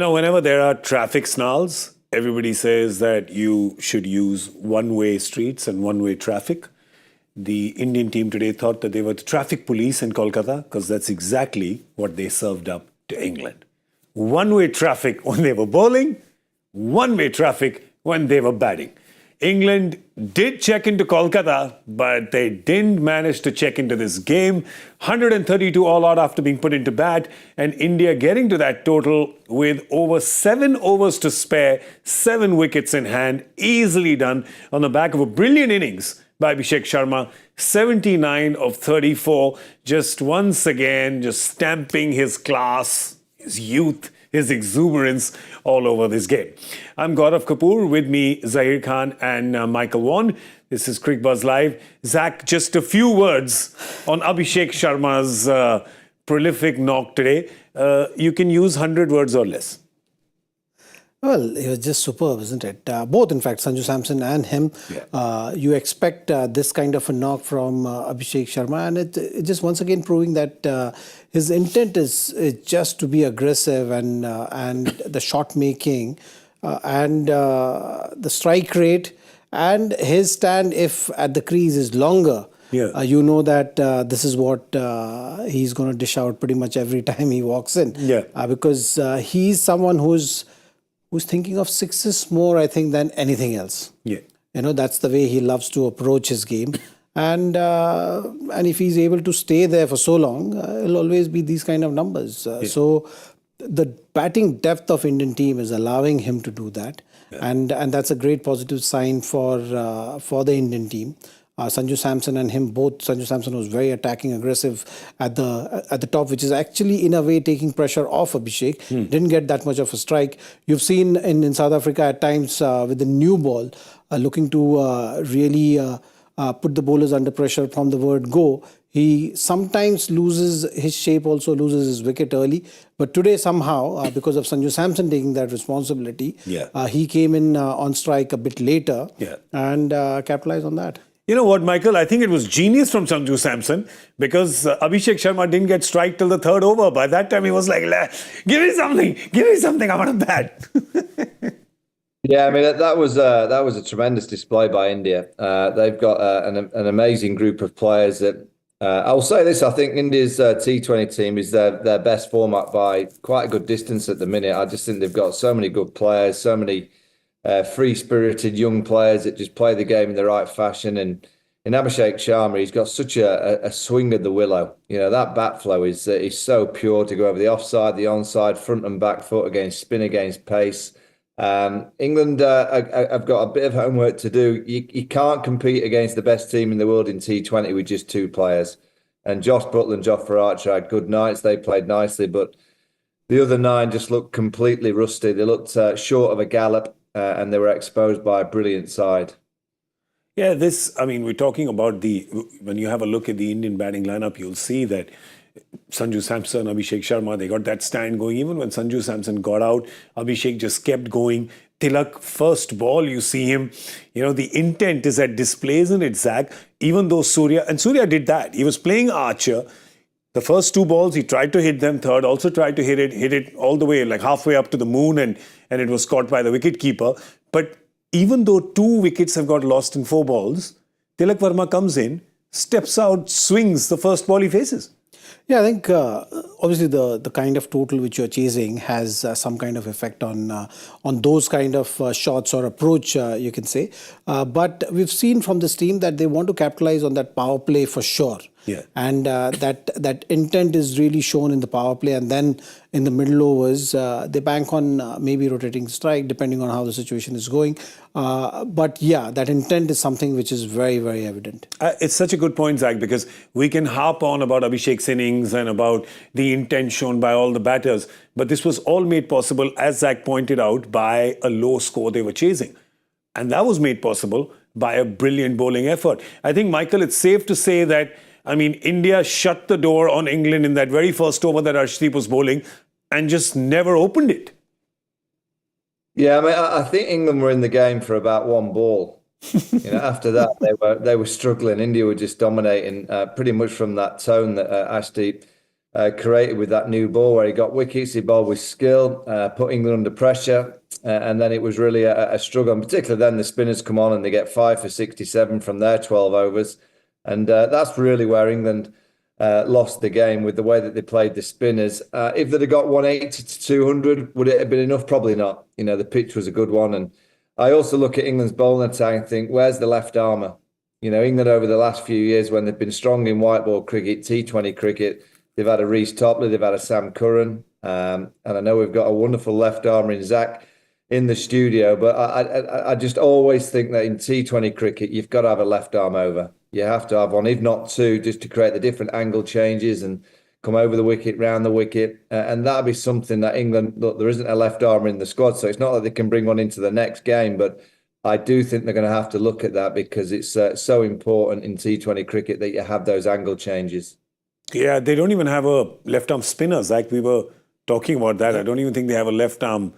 Whenever there are traffic snarls, everybody says that you should use one-way streets and one-way traffic. The Indian team today thought that they were the traffic police in Kolkata because that's exactly what they served up to England. One-way traffic when they were bowling, one-way traffic when they were batting. England did check into Kolkata, but they didn't manage to check into this game. 132 all out after being put into bat, and India getting to that total with over 7 overs to spare, 7 wickets in hand, easily done on the back of a brilliant innings by Abhishek Sharma, 79 of 34, just once again, just stamping his class, his youth, his exuberance all over this game. I'm Gaurav Kapur, with me Zaheer Khan and Michael Vaughan. This is Cricbuzz Live. Zach, just a few words on Abhishek Sharma's prolific knock today. You can use 100 words or less. Well, he was just superb, isn't it? Both, in fact, Sanju, Samson and him. Yeah. You expect this kind of a knock from Abhishek Sharma, and it just once again proving that his intent is just to be aggressive, and the shot making and the strike rate and his stand, if at the crease, is longer. Yeah. You know that this is what he's going to dish out pretty much every time he walks in. Yeah. Because he's someone who's thinking of sixes more, I think, than anything else. Yeah. That's the way he loves to approach his game. And if he's able to stay there for so long, it'll always be these kind of numbers. Yeah. So the batting depth of Indian team is allowing him to do that. Yeah. And that's a great positive sign for the Indian team. Sanju Samson and him both. Sanju Samson was very attacking, aggressive at the top, which is actually in a way taking pressure off Abhishek. Didn't get that much of a strike. You've seen in South Africa at times with the new ball, looking to really put the bowlers under pressure from the word go. He sometimes loses his shape, also loses his wicket early. But today somehow, because of Sanju Samson taking that responsibility, he came in on strike a bit later and capitalized on that. You know what, Michael? I think it was genius from Sanju Samson, because Abhishek Sharma didn't get strike till the 3rd over. By that time, he was like, give me something, I want to bat. Yeah, I mean, that was a tremendous display by India. They've got an amazing group of players that, I'll say this, I think India's T20 team is their best format by quite a good distance at the minute. I just think they've got so many good players, so many free-spirited young players that just play the game in the right fashion. And in Abhishek Sharma, he's got such a swing of the willow. That bat flow is so pure to go over the offside, the onside, front and back foot against spin, against pace. England have got a bit of homework to do. You can't compete against the best team in the world in T20 with just 2 players. And Josh Buttler and Jofra Archer had good nights. They played nicely, but the other 9 just looked completely rusty. They looked short of a gallop. And they were exposed by a brilliant side. Yeah, we're talking about when you have a look at the Indian batting lineup, you'll see that Sanju Samson, Abhishek Sharma, they got that stand going. Even when Sanju Samson got out, Abhishek just kept going. Tilak, first ball, you see him, the intent is at display, isn't it, Zach? Even though Surya did that. He was playing Archer. The first 2 balls, he tried to hit them. Third, also tried to hit it all the way, like halfway up to the moon, and it was caught by the wicketkeeper. But even though 2 wickets have got lost in 4 balls, Tilak Varma comes in, steps out, swings the first ball he faces. Yeah, I think obviously the kind of total which you're chasing has some kind of effect on those kind of shots or approach, you can say. But we've seen from this team that they want to capitalize on that power play for sure. Yeah. And that intent is really shown in the power play. And then in the middle overs, they bank on maybe rotating strike, depending on how the situation is going. But yeah, that intent is something which is very, very evident. It's such a good point, Zach, because we can harp on about Abhishek's innings and about the intent shown by all the batters. But this was all made possible, as Zach pointed out, by a low score they were chasing. And that was made possible by a brilliant bowling effort. I think, Michael, it's safe to say that India shut the door on England in that very first over that Arshdeep was bowling and just never opened it. Yeah, I think England were in the game for about 1 ball. After that, they were struggling. India were just dominating pretty much from that tone that Arshdeep created with that new ball where he got wickets, he bowled with skill, put England under pressure, and then it was really a struggle. And particularly then the spinners come on and they get 5 for 67 from their 12 overs. And that's really where England lost the game, with the way that they played the spinners. If they'd have got 180 to 200, would it have been enough? Probably not. You know, the pitch was a good one. And I also look at England's bowling attack and think, where's the left armour? You know, England over the last few years, when they've been strong in white ball cricket, T20 cricket, they've had a Reece Topley, they've had a Sam Curran. And I know we've got a wonderful left armour in Zach in the studio, but I just always think that in T20 cricket, you've got to have a left arm over. You have to have one, if not two, just to create the different angle changes and come over the wicket, round the wicket. And that'll be something that England, look, there isn't a left armour in the squad, so it's not that they can bring one into the next game, but I do think they're going to have to look at that, because it's so important in T20 cricket that you have those angle changes. Yeah, they don't even have a left arm spinner, Zach. We were talking about that. I don't even think they have a left arm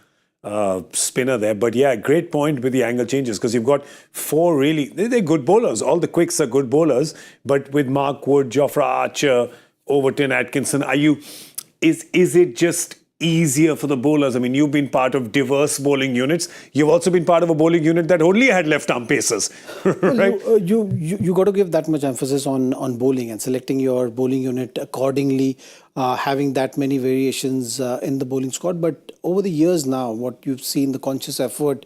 spinner there. But yeah, great point with the angle changes, because you've got four really, they're good bowlers. All the quicks are good bowlers. But with Mark Wood, Jofra Archer, Overton, Atkinson, is it just easier for the bowlers? I mean, you've been part of diverse bowling units. You've also been part of a bowling unit that only had left arm pacers, right? Well, you got to give that much emphasis on bowling and selecting your bowling unit accordingly, having that many variations in the bowling squad. But over the years now, what you've seen, the conscious effort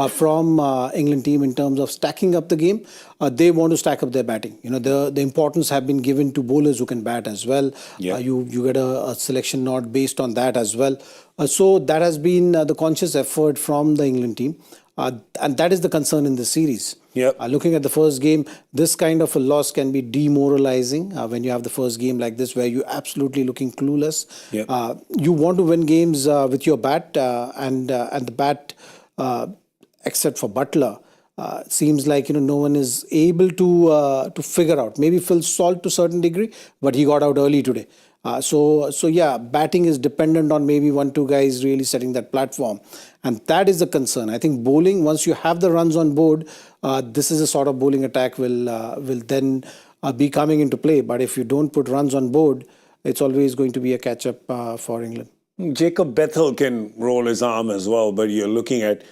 from England team in terms of stacking up the game, they want to stack up their batting. You know, the importance have been given to bowlers who can bat as well. Yeah. You get a selection nod based on that as well. So that has been the conscious effort from the England team. And that is the concern in this series. Yep. Looking at the first game, this kind of a loss can be demoralizing when you have the first game like this, where you're absolutely looking clueless. Yep. You want to win games with your bat, and the bat, except for Butler, seems like no one is able to figure out. Maybe Phil Salt to a certain degree, but he got out early today. So yeah, batting is dependent on maybe 1-2 guys really setting that platform. And that is the concern. I think bowling, once you have the runs on board, this is a sort of bowling attack will then be coming into play. But if you don't put runs on board, it's always going to be a catch-up for England. Jacob Bethel can roll his arm as well, but you're looking at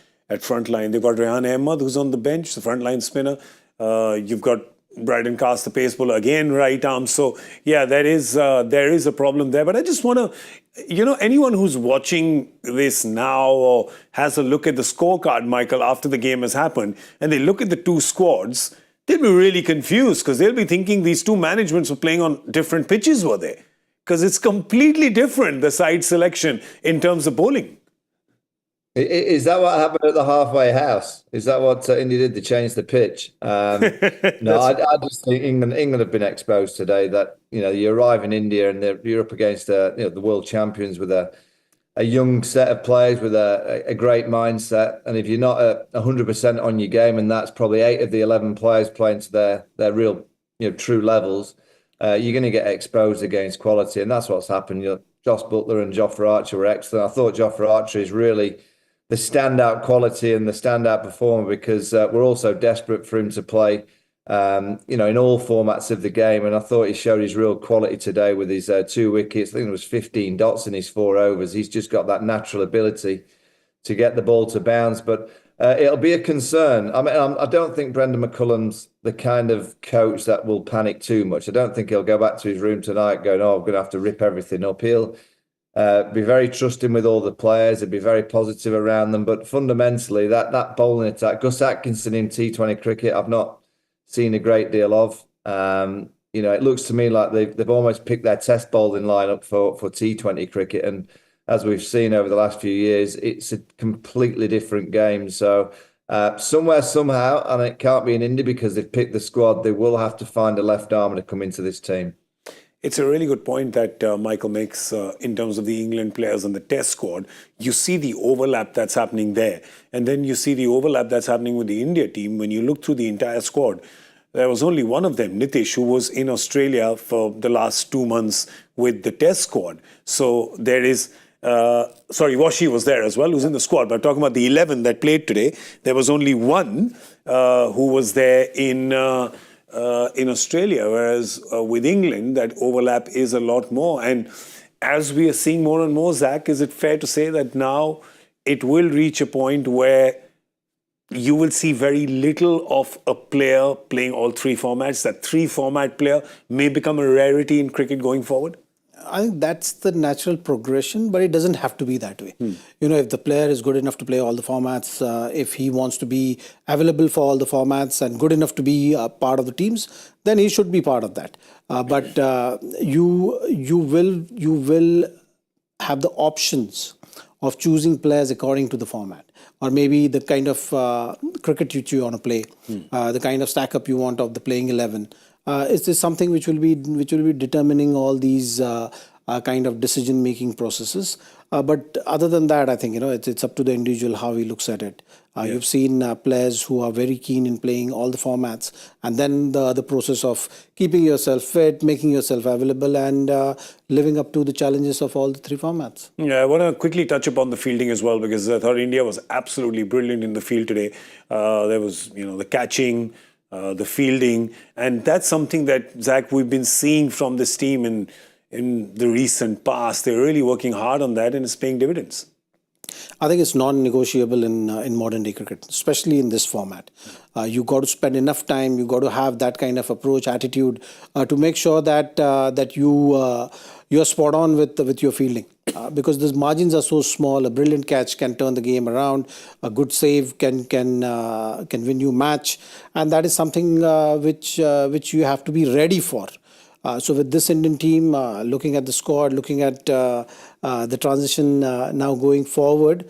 front line. They've got Rehan Ahmed, who's on the bench, the front line spinner. You've got Bryden Cast, the pace bowler, again right arm. So yeah, there is a problem there. But I just want to, anyone who's watching this now or has a look at the scorecard, Michael, after the game has happened, and they look at the two squads, they'll be really confused, because they'll be thinking these two managements were playing on different pitches, were they? Because it's completely different, the side selection in terms of bowling. Is that what happened at the halfway house? Is that what India did? They changed the pitch. No, I just think England have been exposed today. That you arrive in India and you're up against the world champions with a young set of players with a great mindset. And if you're not 100% on your game, and that's probably 8 of the 11 players playing to their real true levels, you're going to get exposed against quality, and that's what's happened. Josh Buttler and Jofra Archer were excellent. I thought Jofra Archer is really the standout quality and the standout performer, because we're also desperate for him to play, in all formats of the game. And I thought he showed his real quality today with his 2 wickets. I think there was 15 dots in his 4 overs. He's just got that natural ability to get the ball to bounce. But it'll be a concern. I mean, I don't think Brendan McCullum's the kind of coach that will panic too much. I don't think he'll go back to his room tonight going, I'm going to have to rip everything up. He'll be very trusting with all the players and be very positive around them. But fundamentally, that bowling attack, Gus Atkinson in T20 cricket, I've not seen a great deal of. It looks to me like they've almost picked their test bowling lineup for T20 cricket. And as we've seen over the last few years, it's a completely different game. So somewhere, somehow, and it can't be in India because they've picked the squad, they will have to find a left armour to come into this team. It's a really good point that Michael makes in terms of the England players and the test squad. You see the overlap that's happening there. And then you see the overlap that's happening with the India team. When you look through the entire squad, there was only one of them, Nitish, who was in Australia for the last 2 months with the test squad. So there is, Washi was there as well, who's in the squad. But I'm talking about the 11 that played today. There was only one who was there in in Australia, whereas with England, that overlap is a lot more. And as we are seeing more and more, Zach, is it fair to say that now it will reach a point where you will see very little of a player playing all three formats? That three-format player may become a rarity in cricket going forward? I think that's the natural progression, but it doesn't have to be that way. You know, if the player is good enough to play all the formats, if he wants to be available for all the formats and good enough to be part of the teams, then he should be part of that. But you will have the options of choosing players according to the format, or maybe the kind of cricket you want to play, the kind of stack up you want of the playing 11. Is this something which will be determining all these kind of decision making processes? But other than that, I think it's up to the individual how he looks at it. You've seen players who are very keen in playing all the formats, and then the process of keeping yourself fit, making yourself available, and living up to the challenges of all the three formats. Yeah, I want to quickly touch upon the fielding as well, because I thought India was absolutely brilliant in the field today. There was, the catching, the fielding, and that's something that, Zach, we've been seeing from this team in the recent past. They're really working hard on that, and it's paying dividends. I think it's non-negotiable in modern day cricket, especially in this format. You got to spend enough time. You got to have that kind of approach, attitude, to make sure that you're spot on with your fielding. Because the margins are so small, a brilliant catch can turn the game around. A good save can win you match, and that is something which you have to be ready for. So with this Indian team, looking at the squad, looking at the transition now going forward,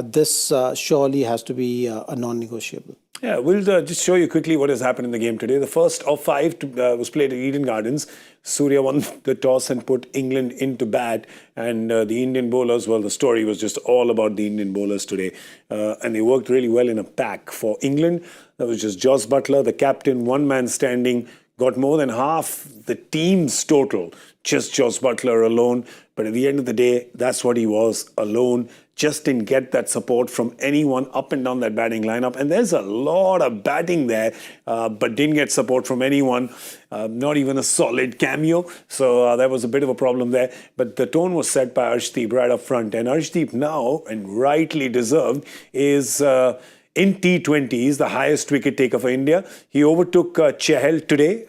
this surely has to be a non-negotiable. Yeah, we'll just show you quickly what has happened in the game today. The first of five was played at Eden Gardens. Surya won the toss and put England into bat. And the Indian bowlers, well, the story was just all about the Indian bowlers today. And they worked really well in a pack. For England, that was just Jos Buttler, the captain, one man standing, got more than half the team's total, just Jos Buttler alone. But at the end of the day, that's what he was, alone. Just didn't get that support from anyone up and down that batting lineup. And there's a lot of batting there, but didn't get support from anyone, not even a solid cameo. So that was a bit of a problem there. But the tone was set by Arshdeep right up front. And Arshdeep now, and rightly deserved, is in T20s the highest wicket taker for India. He overtook Chahal today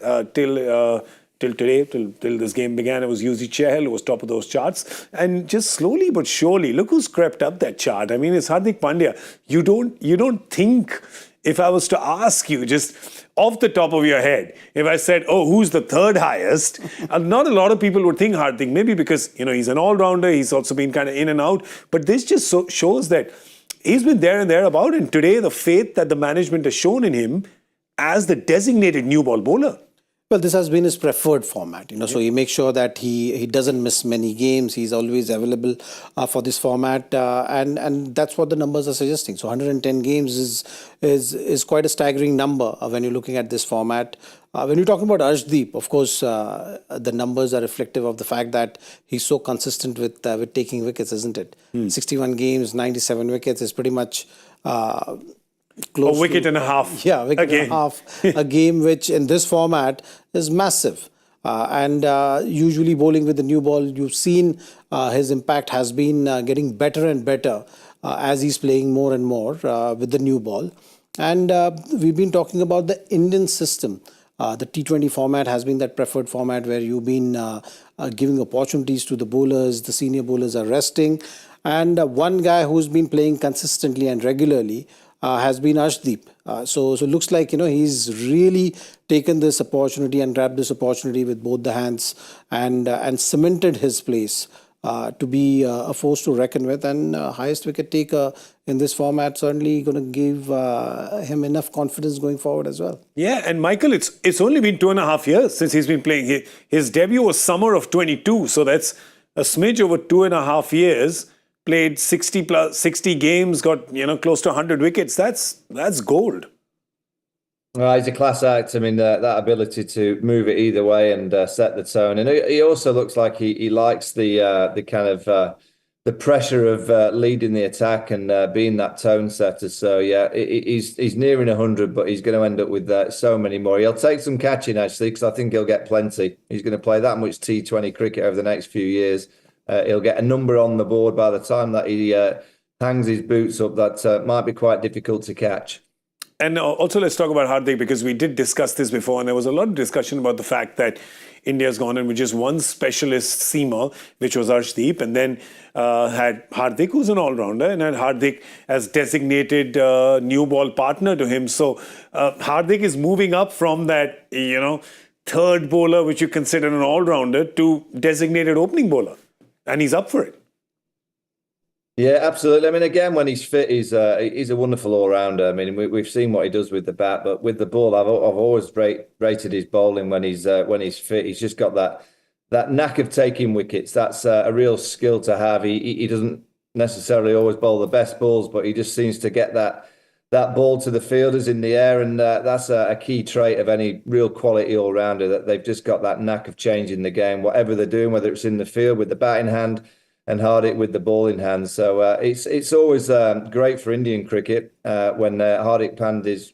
till this game began. It was Yuzi Chahal who was top of those charts, and just slowly but surely, look who's crept up that chart. I mean, it's Hardik Pandya. You don't think, if I was to ask you just off the top of your head, if I said, oh, who's the third highest, not a lot of people would think Hardik, maybe because he's an all-rounder, he's also been kind of in and out, but this just shows that he's been there and thereabout, and today the faith that the management has shown in him as the designated new ball bowler. Well, this has been his preferred format, so he makes sure that he doesn't miss many games. He's always available for this format, and that's what the numbers are suggesting. So 110 games is quite a staggering number when you're looking at this format. When you're talking about Arshdeep, of course, the numbers are reflective of the fact that he's so consistent with taking wickets, isn't it? 61 games, 97 wickets is pretty much close a wicket and a half. Yeah, wicket and a half. A game which in this format is massive. And usually bowling with the new ball, you've seen his impact has been getting better and better as he's playing more and more with the new ball. And we've been talking about the Indian system. The T20 format has been that preferred format where you've been giving opportunities to the bowlers. The senior bowlers are resting. And one guy who's been playing consistently and regularly has been Arshdeep. So it looks like he's really taken this opportunity and grabbed this opportunity with both the hands and cemented his place to be a force to reckon with, and highest wicket taker in this format, certainly going to give him enough confidence going forward as well. Yeah, and Michael, it's only been 2.5 years since he's been playing. His debut was summer of 22, so that's a smidge over 2.5 years. Played 60 games, got close to 100 wickets. That's gold. He's a class act. I mean, that ability to move it either way and set the tone. And he also looks like he likes the kind of the pressure of leading the attack and being that tone setter. So yeah, he's nearing 100, but he's going to end up with so many more. He'll take some catching actually, because I think he'll get plenty. He's going to play that much T20 cricket over the next few years. He'll get a number on the board by the time that he hangs his boots up. That might be quite difficult to catch. And also, let's talk about Hardik, because we did discuss this before, and there was a lot of discussion about the fact that India's gone in with just one specialist seamer, which was Arshdeep, and then had Hardik, who's an all-rounder, and had Hardik as designated new ball partner to him. So Hardik is moving up from that, third bowler, which you consider an all-rounder, to designated opening bowler, and he's up for it. Yeah, absolutely. I mean, again, when he's fit, he's a wonderful all-rounder. I mean, we've seen what he does with the bat, but with the ball, I've always rated his bowling when he's fit. He's just got that knack of taking wickets. That's a real skill to have. He doesn't necessarily always bowl the best balls, but he just seems to get that ball to the fielders in the air, and that's a key trait of any real quality all-rounder, that they've just got that knack of changing the game, whatever they're doing, whether it's in the field with the bat in hand and Hardik with the ball in hand. So it's always great for Indian cricket when Hardik Pandya is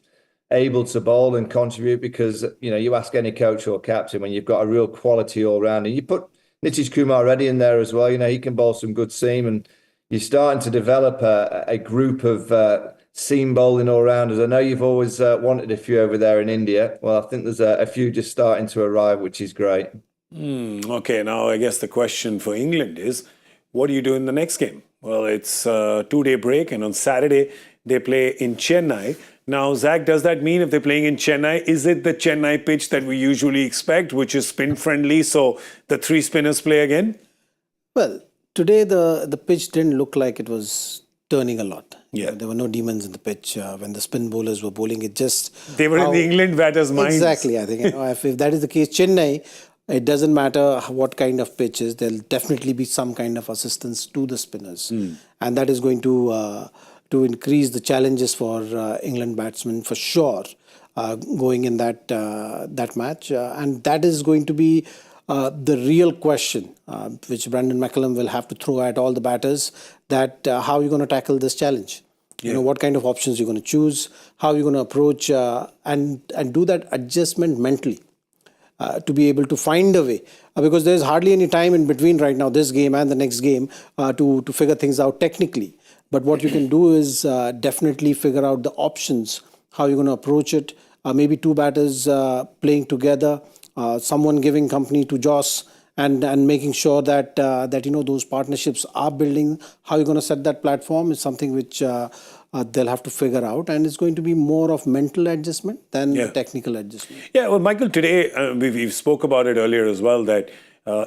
able to bowl and contribute, because you ask any coach or captain, when you've got a real quality all round, and you put Nitish Kumar Reddy in there as well, he can bowl some good seam, and you're starting to develop a group of seam bowling all rounders. I know you've always wanted a few over there in India. Well, I think there's a few just starting to arrive, which is great. Okay, now I guess the question for England is, what do you do in the next game? Well, it's a 2-day break, and on Saturday they play in Chennai. Now, Zach, does that mean if they're playing in Chennai, is it the Chennai pitch that we usually expect, which is spin-friendly, so the 3 spinners play again? Well, today the pitch didn't look like it was turning a lot. Yeah. There were no demons in the pitch when the spin bowlers were bowling. It just... They were in the England batters' minds. Exactly, I think. If that is the case, Chennai... It doesn't matter what kind of pitch is, there'll definitely be some kind of assistance to the spinners. And that is going to increase the challenges for England batsmen for sure, going in that match. And that is going to be the real question, which Brandon McCullum will have to throw at all the batters, that how are you going to tackle this challenge? Yeah. What kind of options you're going to choose, how you're going to approach and do that adjustment mentally. To be able to find a way, because there's hardly any time in between right now, this game and the next game, to figure things out technically. But what you can do is definitely figure out the options, how you're going to approach it. Maybe 2 batters playing together, someone giving company to Joss, and making sure that those partnerships are building. How you're going to set that platform is something which they'll have to figure out, and it's going to be more of mental adjustment than technical adjustment. Yeah, well, Michael, today we've spoke about it earlier as well, that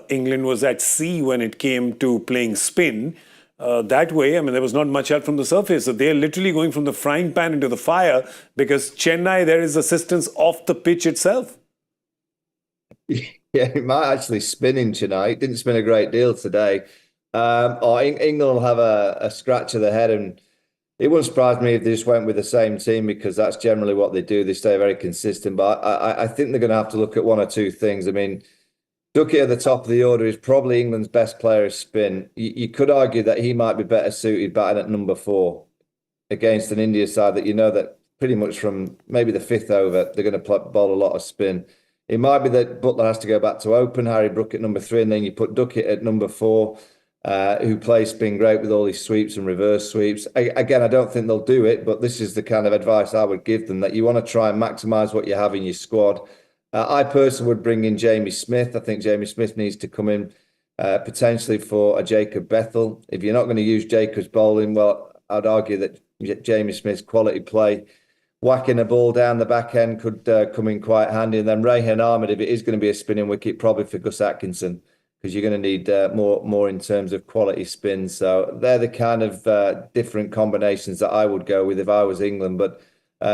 England was at sea when it came to playing spin. That way, I mean, there was not much help from the surface. So they're literally going from the frying pan into the fire, because Chennai, there is assistance off the pitch itself. Yeah, it might actually spin in Chennai. It didn't spin a great deal today. England will have a scratch of the head, and it wouldn't surprise me if they just went with the same team, because that's generally what they do. They stay very consistent. But I think they're going to have to look at 1 or 2 things. I mean, Duckett at the top of the order is probably England's best player of spin. You could argue that he might be better suited batting at number 4 against an India side that pretty much from maybe the 5th over, they're going to bowl a lot of spin. It might be that Butler has to go back to open, Harry Brook at number 3, and then you put Duckett at number 4. Who plays spin great with all his sweeps and reverse sweeps. Again, I don't think they'll do it, but this is the kind of advice I would give them, that you want to try and maximise what you have in your squad. I personally would bring in Jamie Smith. I think Jamie Smith needs to come in potentially for a Jacob Bethel. If you're not going to use Jacob's bowling, well, I'd argue that Jamie Smith's quality play, whacking a ball down the back end, could come in quite handy. And then Rehan Ahmed, if it is going to be a spinning wicket, probably for Gus Atkinson, because you're going to need more in terms of quality spins. So they're the kind of different combinations that I would go with if I was England. But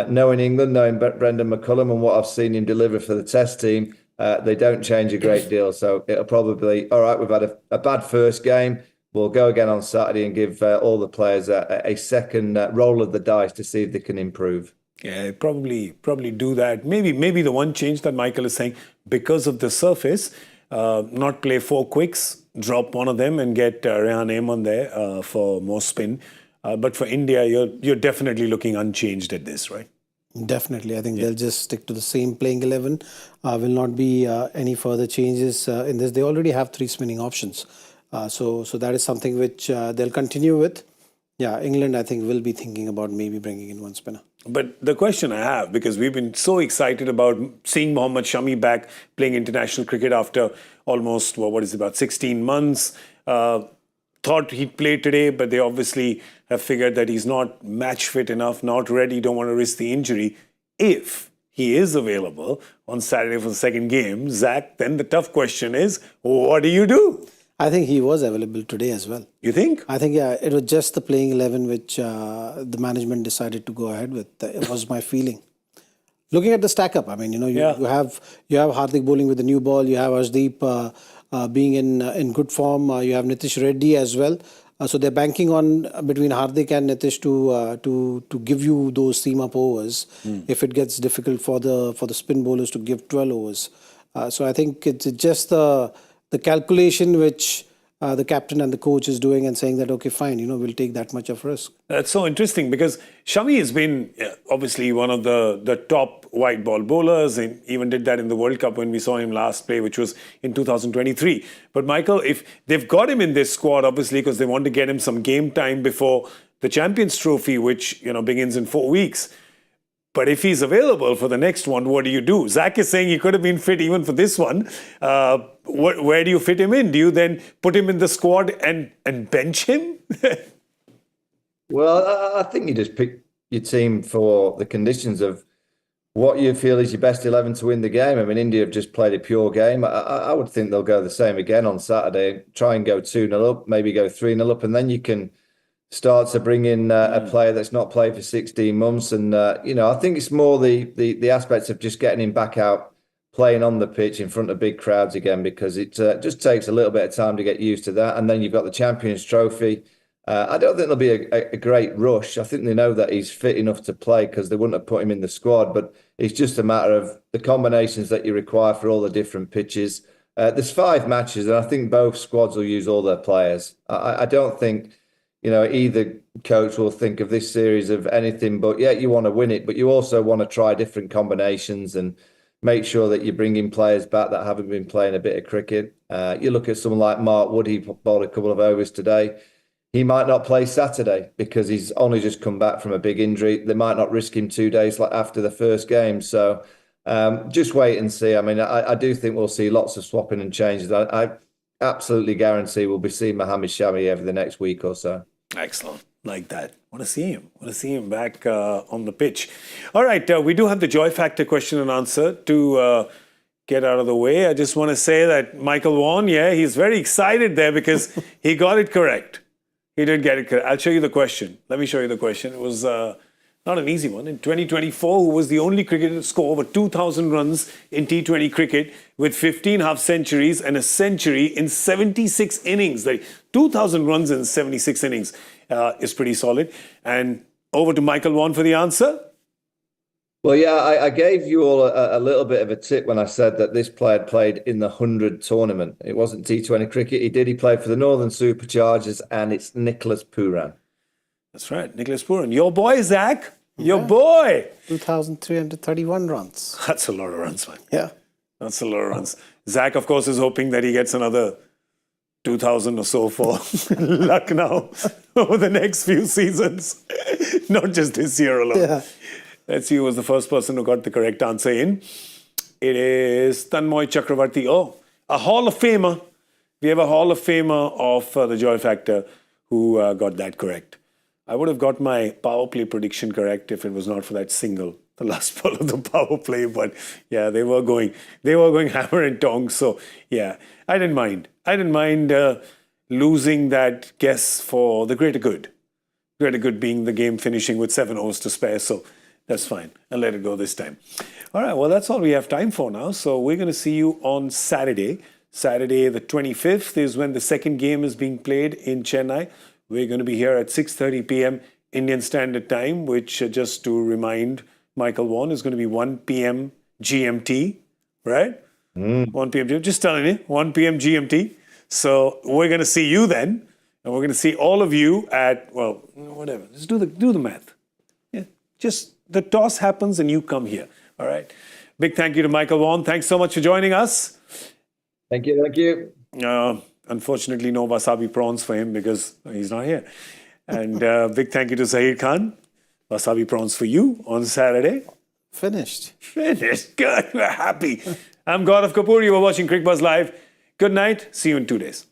knowing England, knowing Brendan McCullum and what I've seen him deliver for the Test team, they don't change a great deal. So it'll probably, all right, we've had a bad first game. We'll go again on Saturday and give all the players a second roll of the dice to see if they can improve. Yeah, probably do that. Maybe the one change that Michael is saying, because of the surface, not play 4 quicks, drop one of them and get Rehan Ahmed there for more spin. But for India, you're definitely looking unchanged at this, right? Definitely. I think they'll just stick to the same playing 11. Will not be any further changes in this. They already have 3 spinning options. So that is something which they'll continue with. Yeah, England, I think, will be thinking about maybe bringing in 1 spinner. But the question I have, because we've been so excited about seeing Mohammad Shami back playing international cricket after almost, about 16 months. Thought he'd play today, but they obviously have figured that he's not match fit enough, not ready, don't want to risk the injury. If he is available on Saturday for the second game, Zach, then the tough question is, what do you do? I think he was available today as well. You think? I think, yeah, it was just the playing 11 which the management decided to go ahead with. It was my feeling. Looking at the stack up, I mean, you have Hardik bowling with the new ball, you have Arshdeep being in good form, you have Nitish Reddy as well. So they're banking on between Hardik and Nitish to give you those seam up overs if it gets difficult for the spin bowlers to give 12 overs. So I think it's just the calculation which the captain and the coach is doing and saying that, okay, fine, we'll take that much of risk. That's so interesting because Shami has been obviously one of the top white ball bowlers and even did that in the World Cup when we saw him last play, which was in 2023. But Michael, if they've got him in this squad, obviously, because they want to get him some game time before the Champions Trophy, which, begins in 4 weeks. But if he's available for the next one, what do you do? Zach is saying he could have been fit even for this one. Where do you fit him in? Do you then put him in the squad and bench him? Well, I think you just pick your team for the conditions of what you feel is your best 11 to win the game. I mean, India have just played a pure game. I would think they'll go the same again on Saturday. Try and go 2-0 up, maybe go 3-0 up, and then you can start to bring in a player that's not played for 16 months. And, I think it's more the aspects of just getting him back out, playing on the pitch in front of big crowds again, because it just takes a little bit of time to get used to that. And then you've got the Champions Trophy. I don't think there'll be a great rush. I think they know that he's fit enough to play because they wouldn't have put him in the squad. But it's just a matter of the combinations that you require for all the different pitches. There's 5 matches, and I think both squads will use all their players. I don't think either coach will think of this series of anything but, you want to win it, but you also want to try different combinations and make sure that you bring in players back that haven't been playing a bit of cricket. You look at someone like Mark Wood, he bowled a couple of overs today. He might not play Saturday because he's only just come back from a big injury. They might not risk him 2 days after the first game. So just wait and see. I mean, I do think we'll see lots of swapping and changes. I absolutely guarantee we'll be seeing Mohammad Shami over the next week or so. Excellent. Like that. Want to see him. Want to see him back on the pitch. All right. We do have the joy factor question and answer to get out of the way. I just want to say that Michael Vaughan, he's very excited there because he got it correct. He did get it correct. I'll show you the question. Let me show you the question. It was not an easy one. In 2024, who was the only cricketer to score over 2,000 runs in T20 cricket with 15 half centuries and a century in 76 innings. 2,000 runs in 76 innings is pretty solid. And over to Michael Vaughan for the answer. Well, I gave you all a little bit of a tip when I said that this player played in the 100 tournament. It wasn't T20 cricket. He played for the Northern Superchargers, and it's Nicholas Pooran. That's right, Nicholas Pooran. Your boy, Zach. Your boy. 2,331 runs. That's a lot of runs, man. Yeah. That's a lot of runs. Zach, of course, is hoping that he gets another 2,000 or so for Lucknow over the next few seasons. Not just this year alone. Yeah. Let's see who was the first person who got the correct answer in. It is Tanmoy Chakravarti. Oh, a Hall of Famer. We have a Hall of Famer of the Joy Factor who got that correct. I would have got my power play prediction correct if it was not for that single, the last ball of the power play. But they were going hammer and tongs. So I didn't mind. I didn't mind losing that guess for the greater good. Greater good being the game finishing with 7 overs to spare. So that's fine. I'll let it go this time. All right. Well, that's all we have time for now. So we're going to see you on Saturday. Saturday, the 25th is when the second game is being played in Chennai. We're going to be here at 6:30 p.m. Indian Standard Time, which, just to remind Michael Vaughan, is going to be 1 p.m. GMT, right? 1 p.m. GMT. Just telling you, 1 p.m. GMT. So we're going to see you then. And we're going to see all of you at, well, whatever. Just do the math. Yeah. Just the toss happens and you come here. All right. Big thank you to Michael Vaughan. Thanks so much for joining us. Thank you. Thank you. Unfortunately, no wasabi prawns for him because he's not here. And big thank you to Zaheer Khan. Wasabi prawns for you on Saturday. Finished. Finished. Good. We're happy. I'm Gaurav Kapur. You were watching Cricbuzz Live. Good night. See you in 2 days.